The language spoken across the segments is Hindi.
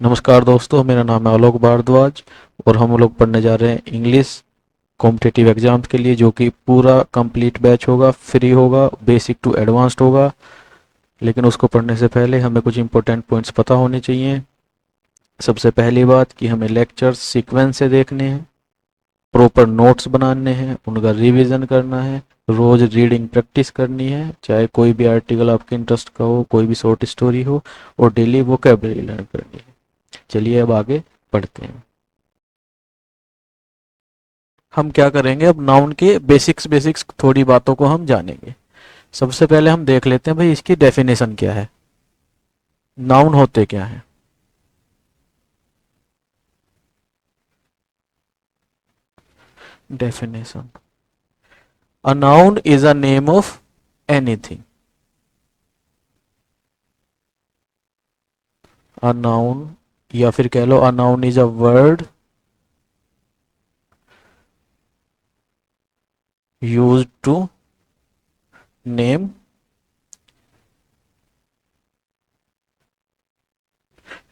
नमस्कार दोस्तों, मेरा नाम है आलोक भारद्वाज और हम लोग पढ़ने जा रहे हैं इंग्लिश कॉम्पिटिटिव एग्जाम्स के लिए, जो कि पूरा कंप्लीट बैच होगा, फ्री होगा, बेसिक टू एडवांस्ड होगा। लेकिन उसको पढ़ने से पहले हमें कुछ इंपॉर्टेंट पॉइंट्स पता होने चाहिए। सबसे पहली बात कि हमें लेक्चर्स सीक्वेंस से देखने हैं, प्रॉपर नोट्स बनाने हैं, उनका रिवीजन करना है, रोज रीडिंग प्रैक्टिस करनी है, चाहे कोई भी आर्टिकल आपके इंटरेस्ट का हो, कोई भी शॉर्ट स्टोरी हो, और डेली वोकेबलरी लर्न करनी है। चलिए अब आगे पढ़ते हैं। हम क्या करेंगे, अब नाउन के बेसिक्स बेसिक्स थोड़ी बातों को हम जानेंगे। सबसे पहले हम देख लेते हैं भाई इसकी डेफिनेशन क्या है, नाउन होते क्या हैं। Definition: a noun is a name of anything. A noun, या फिर कह लो a noun is a word used to name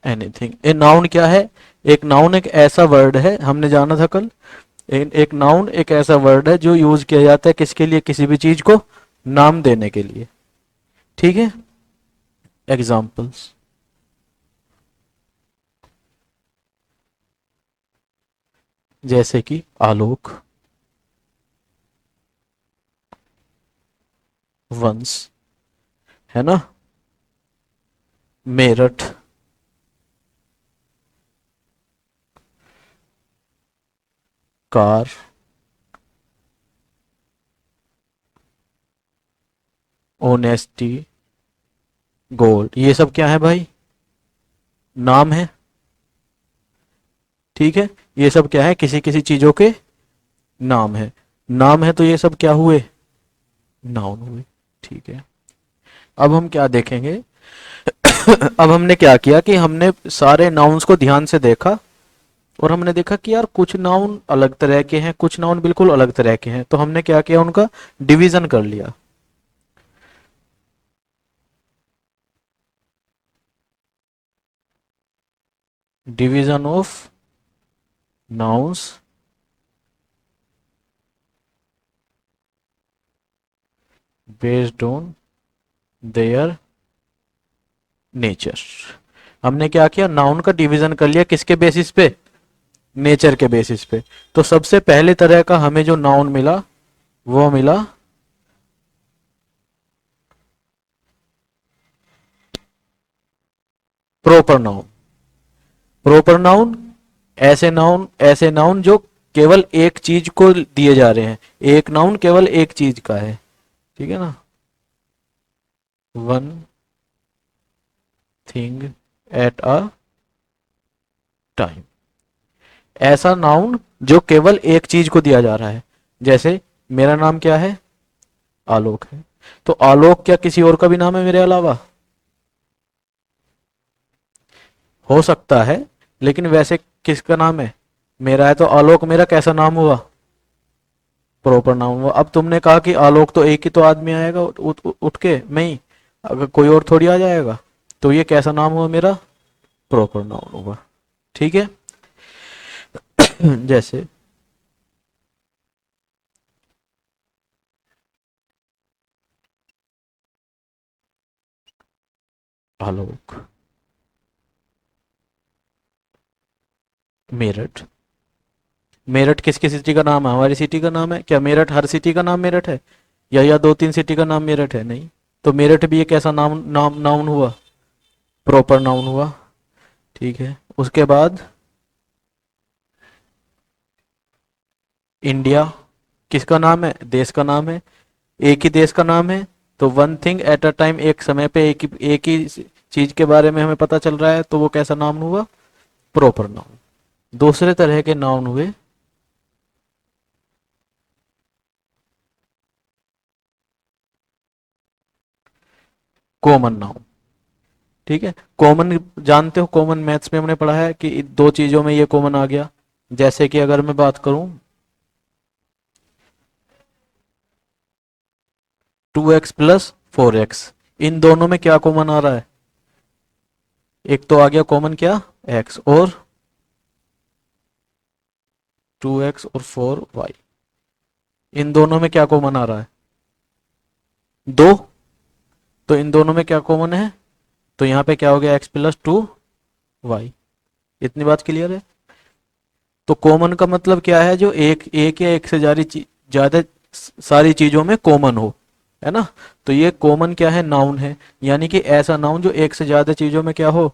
anything. A noun क्या है? एक नाउन एक ऐसा वर्ड है, हमने जाना था कल। एक नाउन एक ऐसा वर्ड है जो यूज किया जाता है किसके लिए? किसी भी चीज को नाम देने के लिए। ठीक है। एग्जाम्पल्स: जैसे कि आलोक, वंश, है ना, मेरठ, कार, ओनेस्टी, गोल्ड। ये सब क्या है भाई? नाम है। ठीक है। ये सब क्या है? किसी किसी चीजों के नाम है। नाम है तो ये सब क्या हुए? नाउन हुए। ठीक है। अब हम क्या देखेंगे? अब हमने क्या किया कि हमने सारे नाउन्स को ध्यान से देखा और हमने देखा कि यार कुछ नाउन अलग तरह के हैं, कुछ नाउन बिल्कुल अलग तरह के हैं। तो हमने क्या किया, उनका डिवीजन कर लिया। Division of nouns based on their nature. हमने क्या किया, नाउन का डिवीजन कर लिया किसके बेसिस पे? नेचर के बेसिस पे। तो सबसे पहले तरह का हमें जो नाउन मिला वो मिला प्रॉपर नाउन। प्रॉपर नाउन ऐसे नाउन जो केवल एक चीज को दिए जा रहे हैं। एक नाउन केवल एक चीज का है। ठीक है ना। One thing at a time. ऐसा नाउन जो केवल एक चीज को दिया जा रहा है। जैसे मेरा नाम क्या है? आलोक है। तो आलोक क्या किसी और का भी नाम है मेरे अलावा? हो सकता है, लेकिन वैसे किसका नाम है? मेरा है। तो आलोक मेरा कैसा नाम हुआ? प्रॉपर नाउन हुआ। अब तुमने कहा कि आलोक, तो एक ही तो आदमी आएगा उठ के, मैं ही। अगर कोई और थोड़ी आ जाएगा। तो ये कैसा नाम हुआ मेरा? प्रॉपर नाउन हुआ। ठीक है। जैसे आलोक, मेरठ। मेरठ किसकी सिटी का नाम है? हमारी सिटी का नाम है। क्या मेरठ हर सिटी का नाम मेरठ है? या दो तीन सिटी का नाम मेरठ है? नहीं। तो मेरठ भी एक ऐसा नाउन हुआ, प्रॉपर नाउन हुआ। ठीक है। उसके बाद इंडिया किसका नाम है? देश का नाम है। एक ही देश का नाम है। तो one thing at a time, एक समय पे एक ही चीज के बारे में हमें पता चल रहा है, तो वो कैसा नाउन हुआ? Proper noun. दूसरे तरह के नाउन हुए कॉमन नाउन। ठीक है। कॉमन जानते हो, कॉमन मैथ्स में हमने पढ़ा है कि दो चीजों में ये कॉमन आ गया। जैसे कि अगर मैं बात करूं 2x प्लस 4x, इन दोनों में क्या कॉमन आ रहा है? एक तो आ गया कॉमन क्या? एक्स और 2x और 4y। इन दोनों में क्या कॉमन आ रहा है? दो। तो इन दोनों में क्या कॉमन है? तो यहाँ पे क्या हो गया, x+2y। इतनी बात क्लियर है? तो कॉमन का मतलब क्या है? जो एक या एक से ज्यादा सारी चीजों में कॉमन हो, है ना। तो ये कॉमन क्या है? नाउन है। यानी कि ऐसा नाउन जो एक से ज्यादा चीजों में क्या हो,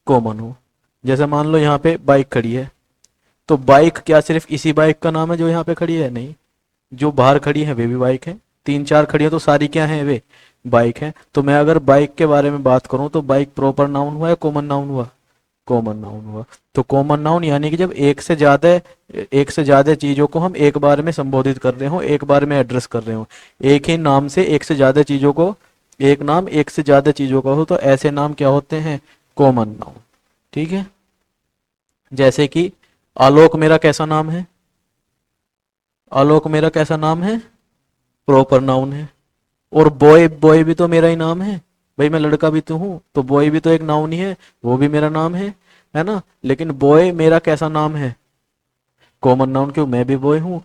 कॉमन हो। जैसे मान लो यहाँ पे बाइक खड़ी है, तो बाइक क्या सिर्फ इसी बाइक का नाम है जो यहाँ पे खड़ी है? नहीं, जो बाहर खड़ी है वे भी बाइक है। तीन चार खड़ी है तो सारी क्या है? वे बाइक है। तो मैं अगर बाइक के बारे में बात करूं तो बाइक प्रॉपर नाउन हुआ या कॉमन नाउन हुआ? कॉमन नाउन हुआ। तो कॉमन नाउन यानी कि जब एक से ज्यादा चीजों को हम एक बार में संबोधित कर रहे हो, एक बार में एड्रेस कर रहे हो। एक ही नाम से एक से ज्यादा चीजों को, एक नाम एक से ज्यादा चीजों का हो, तो ऐसे नाम क्या होते हैं? Common noun. ठीक है। जैसे कि आलोक मेरा कैसा नाम है? आलोक मेरा कैसा नाम है? प्रॉपर नाउन है। और बॉय, बॉय भी तो मेरा ही नाम है। भाई मैं लड़का भी तो हूँ, तो बॉय भी तो एक नाउन ही है, वो भी मेरा नाम है ना। लेकिन बॉय मेरा कैसा नाम है? कॉमन नाउन, क्यों? मैं भी बॉय हूँ,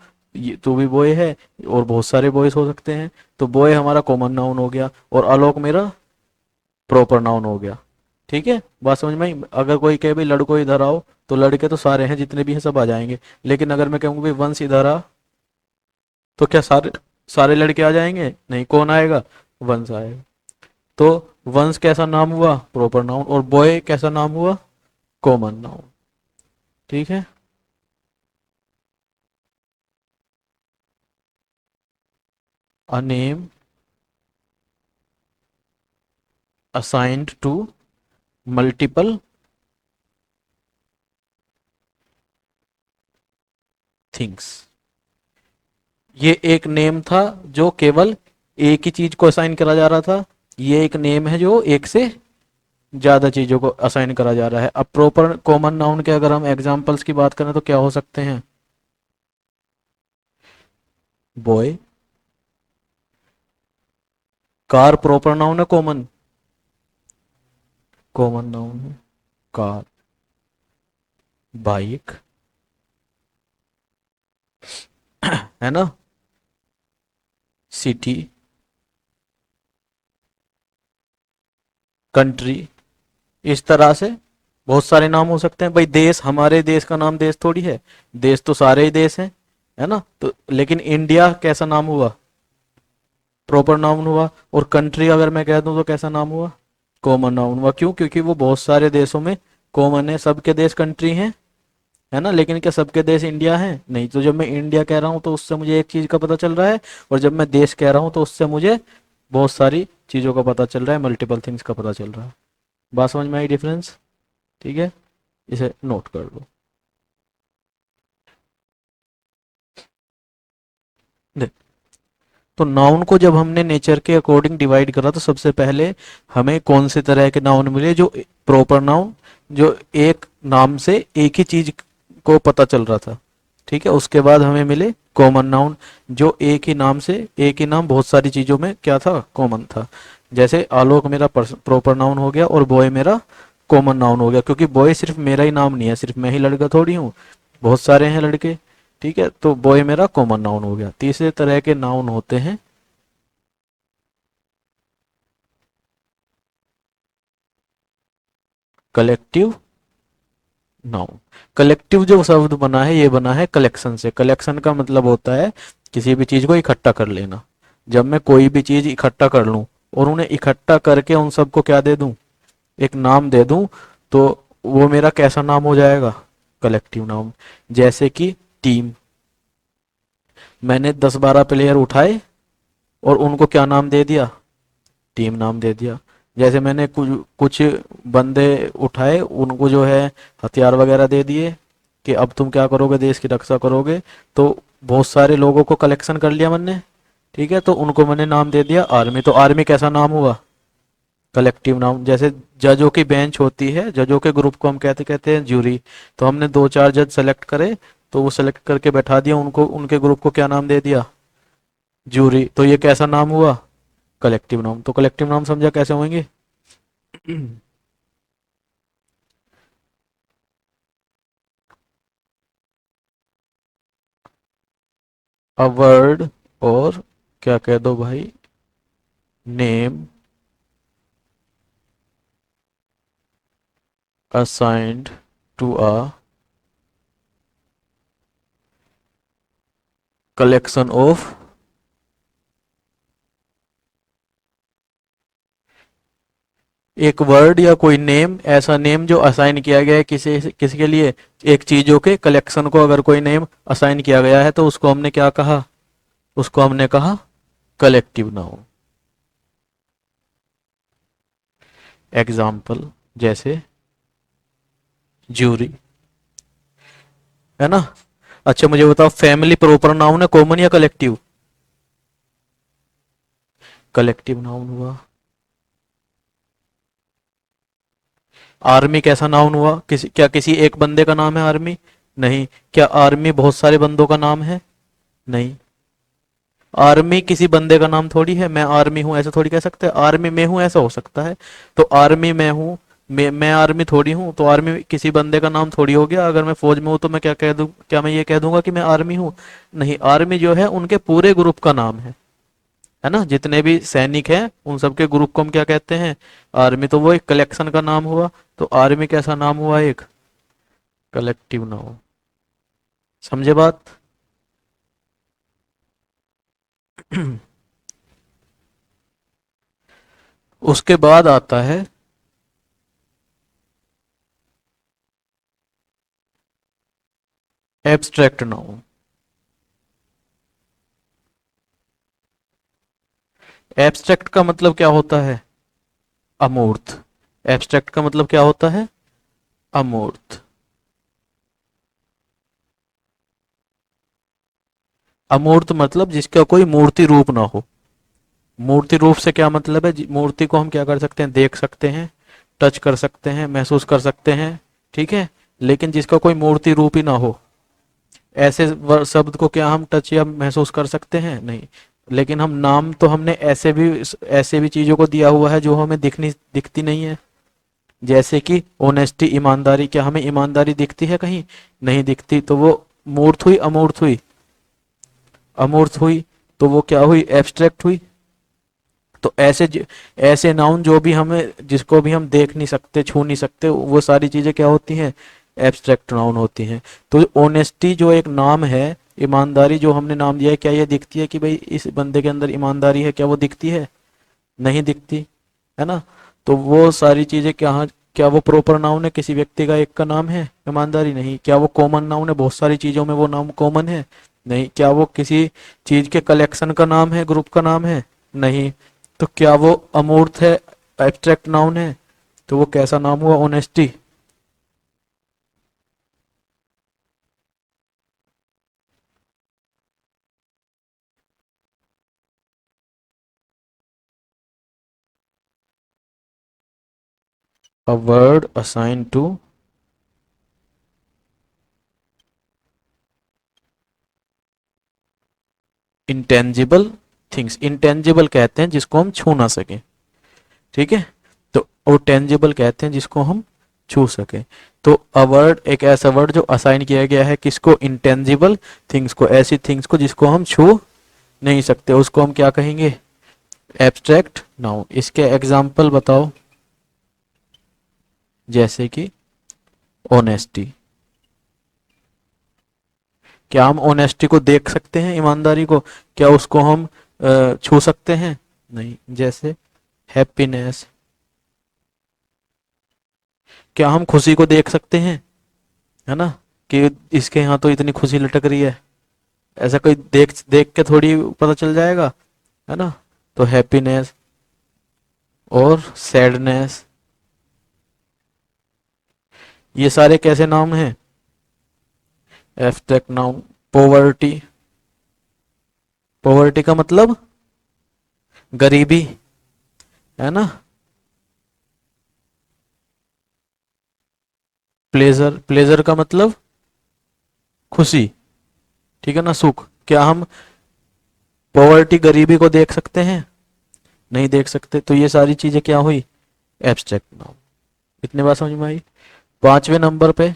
तू भी बॉय है, और बहुत सारे बॉयज हो सकते हैं। तो बॉय हमारा कॉमन नाउन हो गया, और आलोक मेरा प्रॉपर नाउन हो गया। ठीक है, बात समझ में आई? अगर कोई कहे भाई लड़को इधर आओ, तो लड़के तो सारे हैं, जितने भी हैं सब आ जाएंगे। लेकिन अगर मैं कहूँगा भाई वंश इधर आ, तो क्या सारे सारे लड़के आ जाएंगे? नहीं, कौन आएगा? वंश आएगा। तो वंश कैसा नाम हुआ? Proper noun. और बॉय कैसा नाम हुआ? Common noun. ठीक है। A name assigned to multiple things. ये एक नेम था जो केवल एक ही चीज को असाइन करा जा रहा था। ये एक नेम है जो एक से ज्यादा चीजों को असाइन करा जा रहा है। अब प्रॉपर कॉमन नाउन के अगर हम एग्जांपल्स की बात करें तो क्या हो सकते हैं? बॉय। कार प्रॉपर नाउन है कॉमन? कॉमन नाउन है कार। बाइक, है ना। सिटी, कंट्री, इस तरह से बहुत सारे नाम हो सकते हैं। भाई देश, हमारे देश का नाम देश थोड़ी है, देश तो सारे ही देश हैं, है ना। तो लेकिन इंडिया कैसा नाम हुआ? प्रॉपर नाउन हुआ। और कंट्री अगर मैं कह दूं तो कैसा नाम हुआ? कॉमन नाउन हुआ। क्यों? क्योंकि वो बहुत सारे देशों में कॉमन है। सबके देश कंट्री हैं, है ना। लेकिन क्या सबके देश इंडिया है? नहीं। तो जब मैं इंडिया कह रहा हूँ तो उससे मुझे एक चीज का पता चल रहा है, और जब मैं देश कह रहा हूँ तो उससे मुझे बहुत सारी चीजों का पता चल रहा है, मल्टीपल थिंग्स का पता चल रहा है। बात समझ में आई डिफरेंस? ठीक है, इसे नोट कर लो। देख, तो नाउन को जब हमने नेचर के अकॉर्डिंग डिवाइड करा तो सबसे पहले हमें कौन से तरह के नाउन मिले? जो प्रॉपर नाउन, जो एक नाम से एक ही चीज को पता चल रहा था। ठीक है। उसके बाद हमें मिले कॉमन नाउन, जो एक ही नाम से, एक ही नाम बहुत सारी चीजों में क्या था? कॉमन था। जैसे आलोक मेरा प्रॉपर नाउन हो गया, और बॉय मेरा कॉमन नाउन हो गया। क्योंकि बॉय सिर्फ मेरा ही नाम नहीं है, सिर्फ मैं ही लड़का थोड़ी हूँ, बहुत सारे हैं लड़के। ठीक है, तो बॉय मेरा कॉमन नाउन हो गया। तीसरे तरह के नाउन होते हैं कलेक्टिव नाउन। कलेक्टिव जो शब्द बना है, ये बना है कलेक्शन से। कलेक्शन का मतलब होता है किसी भी चीज को इकट्ठा कर लेना। जब मैं कोई भी चीज इकट्ठा कर लूं और उन्हें इकट्ठा करके उन सबको क्या दे दूं? एक नाम दे दूं, तो वो मेरा कैसा नाम हो जाएगा? Collective noun. जैसे कि टीम, मैंने 10-12 प्लेयर उठाए और उनको क्या नाम दे दिया? टीम नाम दे दिया। जैसे मैंने कुछ कुछ बंदे उठाए, उनको जो है हथियार वगैरह दे दिए कि अब तुम क्या करोगे? देश की रक्षा करोगे। तो बहुत सारे लोगों को कलेक्शन कर लिया मैंने। ठीक है, तो उनको मैंने नाम दे दिया आर्मी। तो आर्मी कैसा नाम हुआ? Collective noun. जैसे जजों की बेंच होती है, जजों के ग्रुप को हम कहते कहते हैं जूरी। तो हमने 2-4 जज सेलेक्ट करे, तो वो सेलेक्ट करके बैठा दिया उनको, उनके ग्रुप को क्या नाम दे दिया? जूरी। तो ये कैसा नाम हुआ? Collective noun. तो कलेक्टिव नाउन समझा कैसे होंगे? अ वर्ड, और क्या कह दो भाई, name assigned to a collection of एक वर्ड या कोई नेम, ऐसा नेम जो असाइन किया गया है किसी किसी के लिए, एक चीजों के कलेक्शन को अगर कोई नेम असाइन किया गया है तो उसको हमने क्या कहा, उसको हमने कहा कलेक्टिव नाउन। एग्जाम्पल जैसे ज्यूरी, है ना। अच्छा मुझे बताओ, फैमिली प्रॉपर नाउन है, कॉमन या कलेक्टिव? कलेक्टिव नाउन हुआ। आर्मी कैसा नाउन हुआ? क्या किसी एक बंदे का नाम है आर्मी? नहीं। क्या आर्मी बहुत सारे बंदों का नाम है? नहीं। आर्मी किसी बंदे का नाम थोड़ी है, मैं आर्मी हूं ऐसा थोड़ी कह सकते हैं, आर्मी में हूं ऐसा हो सकता है। तो आर्मी में हूं, मैं आर्मी थोड़ी हूं, तो आर्मी किसी बंदे का नाम थोड़ी हो गया। अगर मैं फौज में हूं तो मैं क्या कह दूं, क्या मैं ये कह दूंगा कि मैं आर्मी हूं? नहीं, आर्मी जो है उनके पूरे ग्रुप का नाम है ना, जितने भी सैनिक हैं उन सबके ग्रुप को हम क्या कहते हैं, आर्मी। तो वो एक कलेक्शन का नाम हुआ। तो आर्मी कैसा नाम हुआ, एक कलेक्टिव नाउन। समझे बात? उसके बाद आता है एब्स्ट्रैक्ट नाउन। एब्स्ट्रैक्ट का मतलब क्या होता है? अमूर्त। एब्स्ट्रैक्ट का मतलब क्या होता है? अमूर्त। अमूर्त मतलब जिसका कोई मूर्ति रूप ना हो। मूर्ति रूप से क्या मतलब है, मूर्ति को हम क्या कर सकते हैं, देख सकते हैं, टच कर सकते हैं, महसूस कर सकते हैं, ठीक है। लेकिन जिसका कोई मूर्ति रूप ही ना हो, ऐसे शब्द को क्या हम टच या महसूस कर सकते हैं? नहीं। लेकिन हम नाम तो हमने ऐसे भी चीजों को दिया हुआ है जो हमें दिखती नहीं है। जैसे कि ऑनेस्टी, ईमानदारी, क्या हमें ईमानदारी दिखती है कहीं? नहीं दिखती। तो वो मूर्त हुई अमूर्त हुई? अमूर्त हुई। तो वो क्या हुई, एब्स्ट्रैक्ट हुई। तो ऐसे नाउन जो भी हमें, जिसको भी हम देख नहीं सकते, छू नहीं सकते, वो सारी चीजें क्या होती हैं, एब्स्ट्रैक्ट नाउन होती हैं। तो ऑनेस्टी जो एक नाम है, ईमानदारी जो हमने नाम दिया है, क्या ये दिखती है कि भाई इस बंदे के अंदर ईमानदारी है? क्या वो दिखती है? नहीं दिखती, है ना। तो वो सारी चीजें क्या, क्या वो प्रॉपर नाउन है, किसी व्यक्ति का एक का नाम है ईमानदारी? नहीं। क्या वो कॉमन नाउन है, बहुत सारी चीजों में वो नाम कॉमन है? नहीं। क्या वो किसी चीज के कलेक्शन का नाम है, ग्रुप का नाम है? नहीं। तो क्या वो अमूर्त है, एब्स्ट्रैक्ट नाउन है? तो वो कैसा नाम हुआ, honesty. A word assign to intangible things. Intangible कहते हैं जिसको हम छू ना सके, ठीक है। तो और टेंजिबल कहते हैं जिसको हम छू सके। तो अ वर्ड एक ऐसा वर्ड जो असाइन किया गया है किसको, इंटेंजिबल थिंग्स को, ऐसी थिंग्स को जिसको हम छू नहीं सकते, उसको हम क्या कहेंगे, एब्स्ट्रैक्ट नाउन। इसके एग्जाम्पल बताओ, जैसे कि ऑनेस्टी। क्या हम ऑनेस्टी को देख सकते हैं, ईमानदारी को? क्या उसको हम छू सकते हैं? नहीं। जैसे हैप्पीनेस। क्या हम खुशी को देख सकते हैं, है ना, कि इसके यहाँ तो इतनी खुशी लटक रही है? ऐसा कोई देख देख के थोड़ी पता चल जाएगा, है ना। तो हैप्पीनेस और सैडनेस, ये सारे कैसे नाम हैं, एब्स्ट्रैक्ट नाउन। पॉवर्टी, पॉवर्टी का मतलब गरीबी, है ना। प्लेजर, प्लेजर का मतलब खुशी, ठीक है ना, सुख। क्या हम पॉवर्टी, गरीबी को देख सकते हैं? नहीं देख सकते। तो ये सारी चीजें क्या हुई, एब्स्ट्रैक्ट नाउन। इतने बात समझ में आई। पांचवें नंबर पे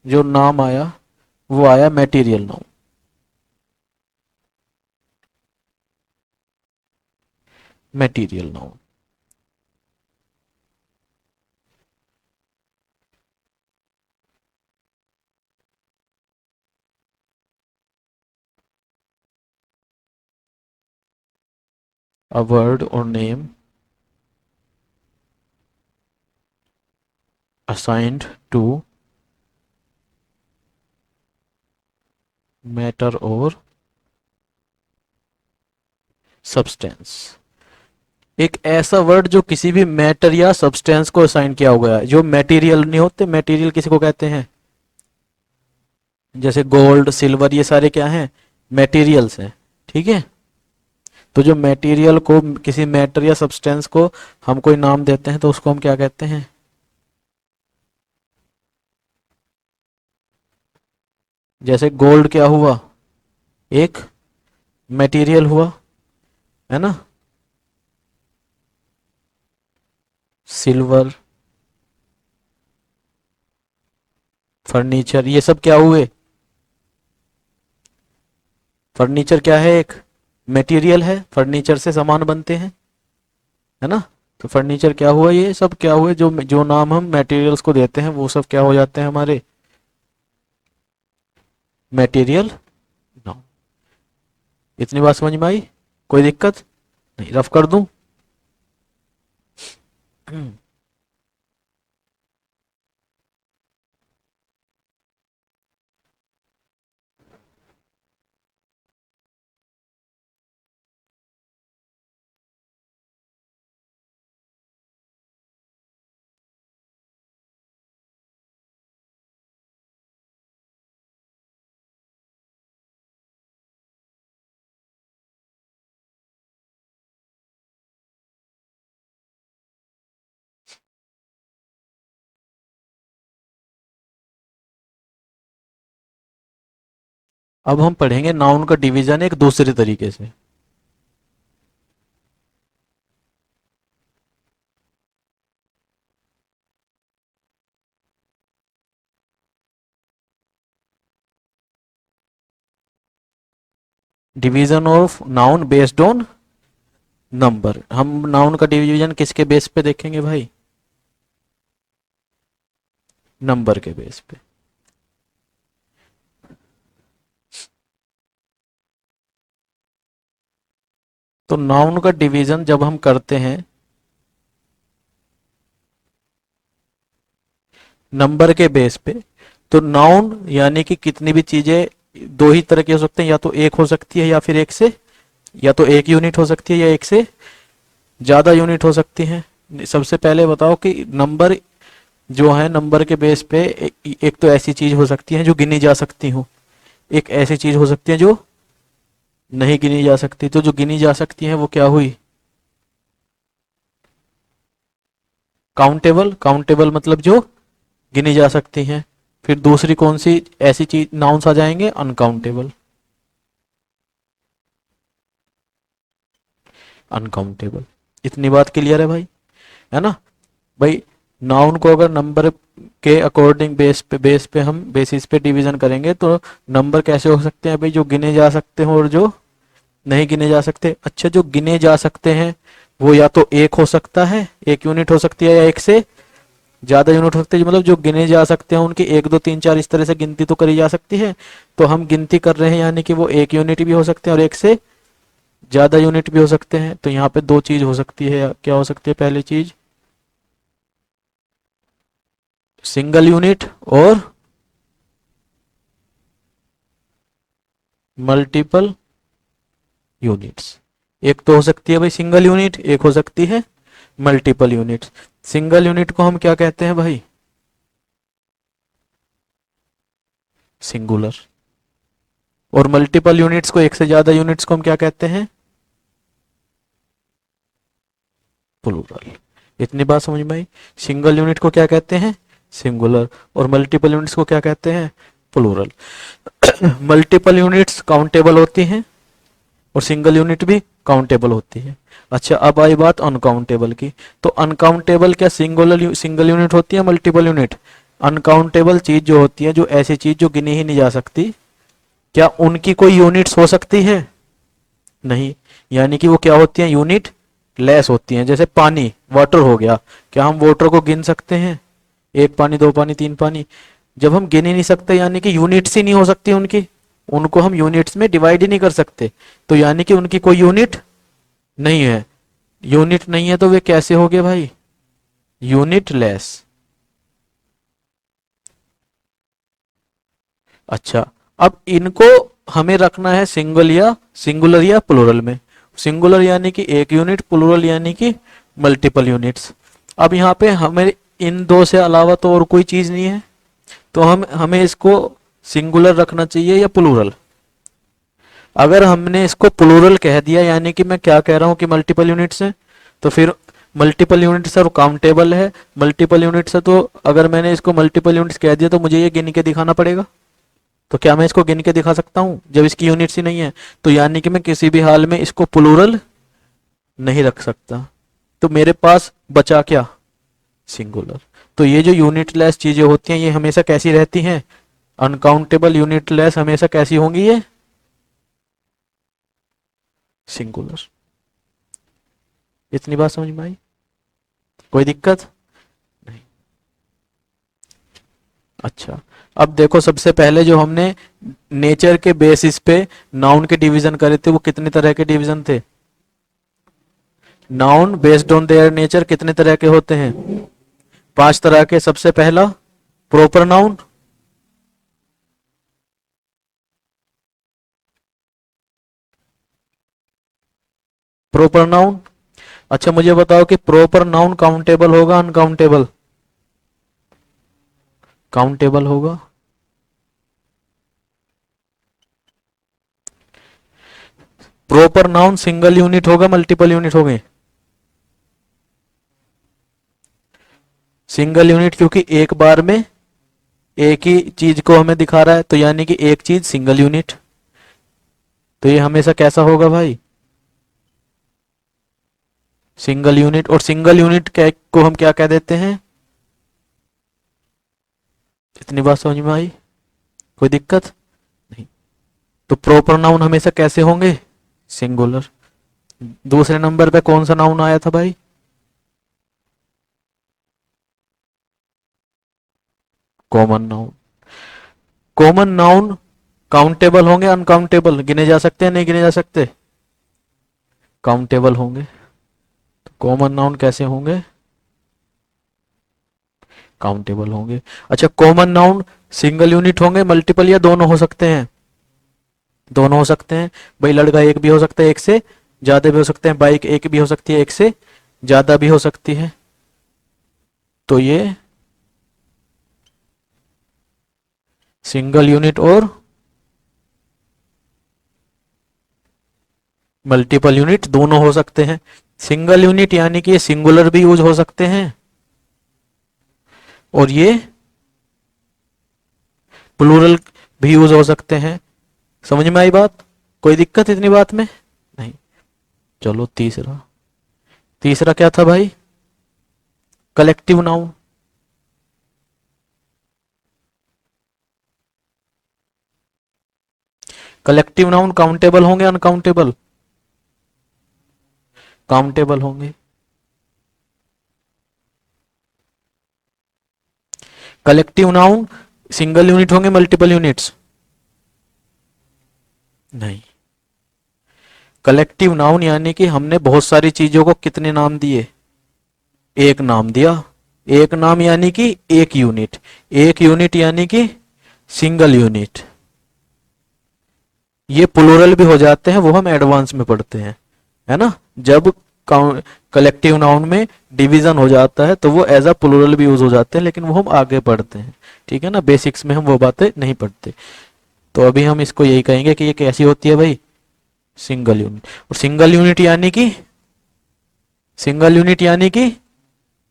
जो नाम आया वो आया material noun. Material noun. A word or name assigned to matter or substance। एक ऐसा वर्ड जो किसी भी मैटर या सब्सटेंस को असाइन किया हुआ है। जो मटेरियल नहीं होते, मटेरियल किसी को कहते हैं, जैसे गोल्ड सिल्वर, ये सारे क्या हैं, मटेरियल्स हैं। ठीक है, तो जो मटेरियल को, किसी मैटर या सब्सटेंस को हम कोई नाम देते हैं तो उसको हम क्या कहते हैं। जैसे गोल्ड क्या हुआ, एक मटेरियल हुआ, है ना। सिल्वर, फर्नीचर, ये सब क्या हुए, फर्नीचर क्या है, एक मटेरियल है, फर्नीचर से सामान बनते हैं, है ना। तो फर्नीचर क्या हुआ, ये सब क्या हुए, जो जो नाम हम मटेरियल्स को देते हैं वो सब क्या हो जाते हैं हमारे मटेरियल नाउन। इतनी बात समझ में आई, कोई दिक्कत नहीं, रफ कर दूं। अब हम पढ़ेंगे नाउन का डिवीजन एक दूसरे तरीके से। Division of noun based on number. हम नाउन का डिवीजन किसके बेस पे देखेंगे भाई, नंबर के बेस पे। तो नाउन का डिवीजन जब हम करते हैं नंबर के बेस पे, तो नाउन यानी कि कितनी भी चीजें दो ही तरह के हो सकते हैं, या तो एक हो सकती है या फिर एक से, या तो एक यूनिट हो सकती है या एक से ज्यादा यूनिट हो सकती है। सबसे पहले बताओ कि नंबर जो है, नंबर के बेस पे एक तो ऐसी चीज हो सकती है जो गिनी जा सकती हो, एक ऐसी चीज हो सकती है जो नहीं गिनी जा सकती। तो जो गिनी जा सकती है वो क्या हुई, काउंटेबल। काउंटेबल मतलब जो गिनी जा सकती हैं। फिर दूसरी कौन सी ऐसी चीज नाउन्स आ जाएंगे, अनकाउंटेबल। अनकाउंटेबल, इतनी बात क्लियर है भाई, है ना भाई। नाउन को अगर नंबर के अकॉर्डिंग बेस पे हम बेसिस पे डिवीजन करेंगे तो नंबर कैसे हो सकते हैं भाई, जो गिने जा सकते हैं और जो नहीं गिने जा सकते। अच्छा, जो गिने जा सकते हैं वो या तो एक हो सकता है, एक यूनिट हो सकती है, या एक से ज्यादा यूनिट हो सकती है। मतलब जो गिने जा सकते हैं उनकी एक दो तीन चार इस तरह से गिनती तो करी जा सकती है। तो हम गिनती कर रहे हैं यानी कि वो एक यूनिट भी हो सकते हैं और एक से ज्यादा यूनिट भी हो सकते हैं। तो यहाँ पे दो चीज हो सकती है, क्या हो सकती है, पहली चीज सिंगल यूनिट और मल्टीपल यूनिट्स। एक तो हो सकती है भाई सिंगल यूनिट, एक हो सकती है मल्टीपल यूनिट्स। सिंगल यूनिट को हम क्या कहते हैं भाई, सिंगुलर। और मल्टीपल यूनिट्स को, एक से ज्यादा यूनिट्स को हम क्या कहते हैं, प्लूरल। इतनी बात समझ में आई। सिंगल यूनिट को क्या कहते हैं, सिंगुलर, और मल्टीपल यूनिट्स को क्या कहते हैं, प्लूरल। मल्टीपल यूनिट्स काउंटेबल होती हैं और सिंगल यूनिट भी काउंटेबल होती है। अच्छा, अब आई बात अनकाउंटेबल की। तो अनकाउंटेबल क्या सिंगल यूनिट होती है, मल्टीपल यूनिट। अनकाउंटेबल चीज जो होती है, जो ऐसी चीज जो गिनी ही नहीं जा सकती, क्या उनकी कोई यूनिट्स हो सकती है, नहीं। यानी कि वो क्या होती है, यूनिट लेस होती हैं, जैसे पानी, वाटर हो गया, क्या हम वाटर को गिन सकते हैं? एक पानी, दो पानी, तीन पानी? जब हम गिन ही नहीं सकते, यानी कि यूनिट्स ही नहीं हो सकती उनकी, उनको हम यूनिट्स में डिवाइड ही नहीं कर सकते, तो यानी कि उनकी कोई यूनिट नहीं है। यूनिट नहीं है तो वे कैसे हो गए भाई? Unit less. अच्छा, अब इनको हमें रखना है सिंगुलर या प्लूरल में। सिंगुलर यानी कि एक यूनिट, प्लूरल यानी कि मल्टीपल यूनिट्स। अब यहाँ पे हमें इन दो से अलावा तो और कोई चीज नहीं है, तो हमें इसको सिंगुलर रखना चाहिए या प्लूरल? अगर हमने इसको प्लूरल कह दिया, यानी कि मैं क्या कह रहा हूं कि मल्टीपल यूनिट्स है, तो फिर मल्टीपल यूनिट्स और काउंटेबल है, मल्टीपल यूनिट्स है, तो अगर मैंने इसको मल्टीपल यूनिट्स कह दिया तो मुझे ये गिन के दिखाना पड़ेगा। तो क्या मैं इसको गिन के दिखा सकता हूं जब इसकी यूनिट्स ही नहीं है? तो यानी कि मैं किसी भी हाल में इसको प्लूरल नहीं रख सकता, तो मेरे पास बचा क्या? सिंगुलर। तो ये जो यूनिटलेस चीजें होती हैं ये हमेशा कैसी रहती हैं? अनकाउंटेबल यूनिटलेस हमेशा कैसी होंगी? ये सिंगुलर। इतनी बात समझ में आई? कोई दिक्कत नहीं? अच्छा, अब देखो, सबसे पहले जो हमने नेचर के बेसिस पे नाउन के डिवीजन करे थे, वो कितने तरह के डिवीजन थे? Noun based on their nature कितने तरह के होते हैं? 5 तरह के। सबसे पहला प्रॉपर नाउन, प्रॉपर नाउन। अच्छा मुझे बताओ कि प्रॉपर नाउन काउंटेबल होगा अनकाउंटेबल? काउंटेबल होगा। प्रॉपर नाउन सिंगल यूनिट होगा मल्टीपल यूनिट होंगे? सिंगल यूनिट, क्योंकि एक बार में एक ही चीज को हमें दिखा रहा है, तो यानी कि एक चीज सिंगल यूनिट। तो ये हमेशा कैसा होगा भाई? Single unit. और सिंगल यूनिट को हम क्या कह देते हैं? इतनी बात समझ में आई? कोई दिक्कत नहीं? तो प्रॉपर नाउन हमेशा कैसे होंगे? सिंगुलर। दूसरे नंबर पे कौन सा नाउन आया था भाई? Common noun. Common noun countable होंगे अनकाउंटेबल? गिने जा सकते हैं नहीं गिने जा सकते? काउंटेबल होंगे। तो कॉमन नाउन कैसे होंगे? काउंटेबल होंगे। अच्छा, कॉमन नाउन सिंगल यूनिट होंगे मल्टीपल, या दोनों हो सकते हैं? दोनों हो सकते हैं। भाई लड़का एक भी हो सकता है, एक से ज्यादा भी हो सकते हैं, बाइक एक भी हो सकती है, एक से ज्यादा भी हो सकती है। तो ये सिंगल यूनिट और मल्टीपल यूनिट दोनों हो सकते हैं। सिंगल यूनिट यानी कि ये सिंगुलर भी यूज हो सकते हैं और ये प्लूरल भी यूज हो सकते हैं। समझ में आई बात? कोई दिक्कत इतनी बात में नहीं? चलो तीसरा। तीसरा क्या था भाई? Collective noun. Collective noun countable होंगे अनकाउंटेबल? काउंटेबल होंगे। कलेक्टिव नाउन सिंगल यूनिट होंगे मल्टीपल यूनिट्स? नहीं। कलेक्टिव नाउन यानी कि हमने बहुत सारी चीजों को कितने नाम दिए? एक नाम दिया। एक नाम यानी कि एक यूनिट। एक यूनिट यानी कि सिंगल यूनिट। ये प्लूरल भी हो जाते हैं, वो हम एडवांस में पढ़ते हैं, है ना? जब कलेक्टिव नाउन में डिवीजन हो जाता है तो वो एज अ प्लूरल भी यूज हो जाते हैं, लेकिन वो हम आगे पढ़ते हैं, ठीक है ना? बेसिक्स में हम वो बातें नहीं पढ़ते। तो अभी हम इसको यही कहेंगे कि ये कैसी होती है भाई? Single unit. और सिंगल यूनिट यानी कि, सिंगल यूनिट यानी कि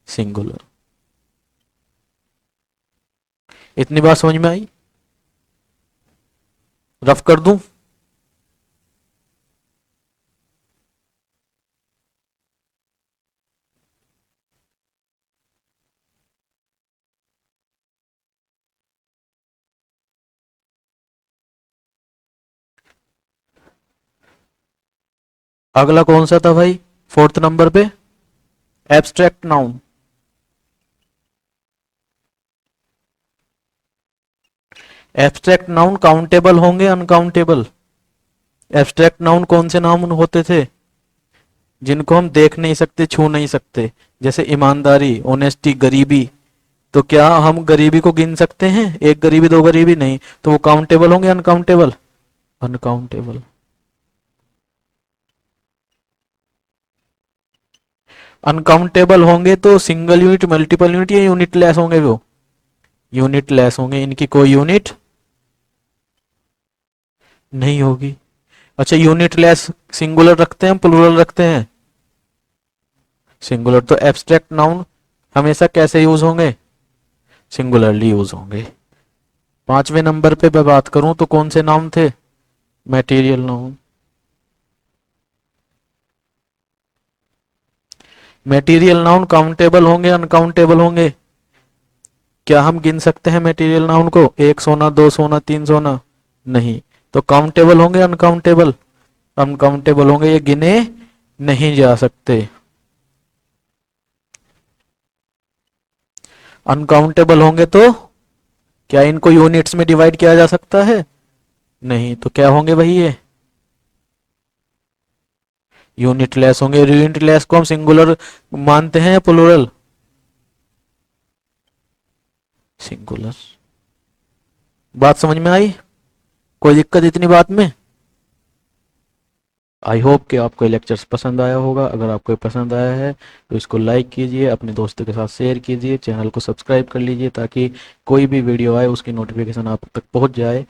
सिंगुलर। इतनी बात समझ में आई? रफ कर दूं? अगला कौन सा था भाई? फोर्थ नंबर पे abstract noun. Abstract noun countable होंगे अनकाउंटेबल? एब्स्ट्रैक्ट नाउन कौन से नाउन होते थे? जिनको हम देख नहीं सकते, छू नहीं सकते, जैसे ईमानदारी, ऑनेस्टी, गरीबी। तो क्या हम गरीबी को गिन सकते हैं? एक गरीबी दो गरीबी नहीं, तो वो काउंटेबल होंगे अनकाउंटेबल? अनकाउंटेबल। अनकाउंटेबल होंगे तो सिंगल यूनिट, मल्टीपल यूनिट या यूनिट लेस होंगे? वो यूनिट लेस होंगे, इनकी कोई यूनिट नहीं होगी। अच्छा, यूनिट लेस सिंगुलर रखते हैं प्लूरल रखते हैं? सिंगुलर। तो एब्स्ट्रैक्ट नाउन हमेशा कैसे यूज होंगे? सिंगुलरली यूज होंगे। पांचवें नंबर पे मैं बात करूं तो कौन से नाउन थे? Material noun. Material noun countable होंगे अनकाउंटेबल होंगे? क्या हम गिन सकते हैं मैटेरियल नाउन को? एक सोना, दो सोना, तीन सोना? नहीं। तो काउंटेबल होंगे अनकाउंटेबल? अनकाउंटेबल होंगे, ये गिने नहीं जा सकते। अनकाउंटेबल होंगे तो क्या इनको यूनिट्स में डिवाइड किया जा सकता है? नहीं। तो क्या होंगे भाई ये? यूनिट लेस होंगे। यूनिट लेस को हम सिंगुलर मानते हैं या प्लूरल? सिंगुलर। बात समझ में आई? कोई दिक्कत इतनी बात में? आई होप कि आपको लेक्चर्स पसंद आया होगा। अगर आपको पसंद आया है तो इसको लाइक कीजिए, अपने दोस्तों के साथ शेयर कीजिए, चैनल को सब्सक्राइब कर लीजिए ताकि कोई भी वीडियो आए उसकी नोटिफिकेशन आप तक पहुंच जाए।